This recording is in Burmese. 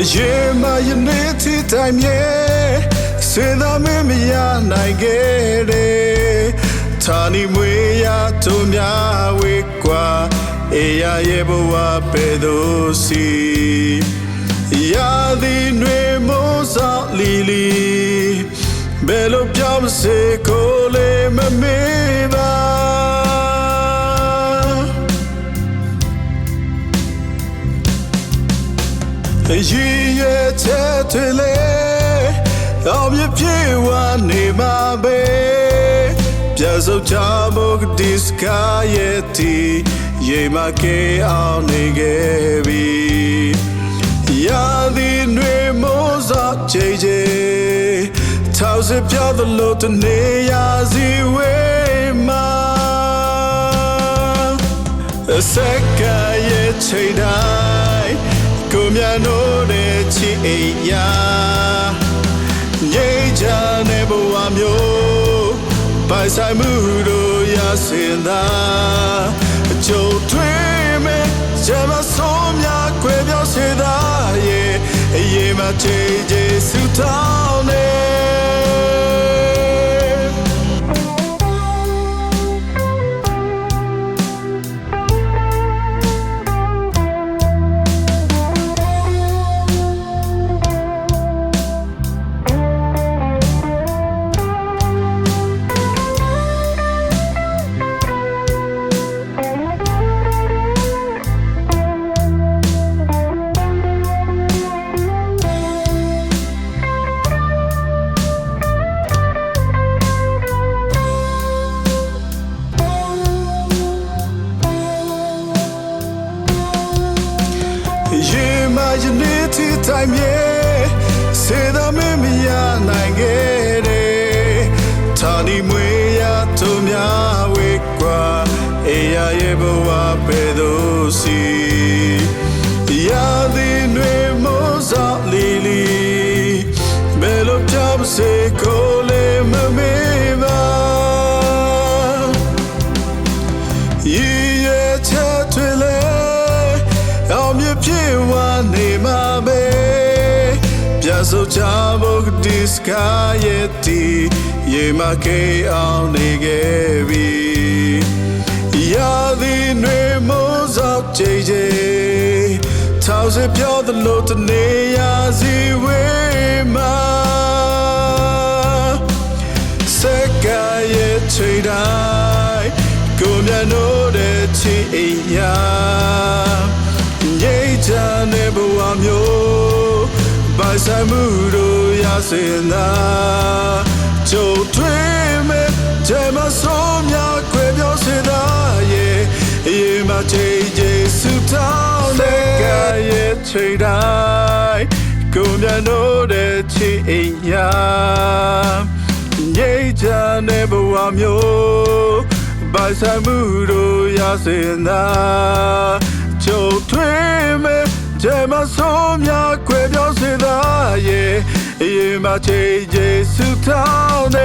夜嘛一年天太夜，谁都没呀那个的，他你没呀都呀为过，哎呀也不话别多事，呀的女莫少离离，别lo表不是可怜么没吧。一月才退来，熬夜ပြေ完你马背，别说家不个迪斯卡耶蒂，夜马给熬你给比，呀的女莫少姐姐，超市票的路途你呀是为嘛？世界也期待。ကိုမြန်တို့တဲ့ချစ်အိမ်ရာငြိမ်းချမ်းတဲ့ဘဝမျိုးပိုင်ဆိုင်မှုတို့ရစင်သာအကျုံထွေးမဲ့ဂျမဆုံးများခွေပြောင်းစေသာရဲ့အရေးမချေချေဆူတောင်းနေ夜嘛一年天太夜，谁都没呀那个的，他你没呀都呀为过，哎呀也不话别多事，呀的女莫少离离，别lo表不是可怜么没吧，一月才退来。熬夜ပြေ完你马背，别说家不个迪斯卡耶蒂，夜马给熬你给比，呀的女莫少姐姐，超市票的路途你呀是为嘛？世界也期待，过年我的起呀。ငြိမ်းချမ်းတဲ့ဘဝမျိုးပိုင်ဆိုင်မှုတို့ရစင်သာကြုံတွေ့မဲ့ဂျမဆုံးများခွေပြောင်းစေသာရဲ့အရေးမချေချေဆူတောင်းတဲ့ကရဲ့ချိန်တိုင်းကိုမြန်တို့တဲ့ချစ်အိမ်ညာငြိမ်းချမ်းတဲ့ဘဝမျိုးပိုင်ဆိုင်မှုတို့ရစင်သာကြုံတွေ့မဲ့ဂျမဆုံးများခွေပြောင်းစေသာရဲ့အရင်မှချေချေဆူတောင်းနေ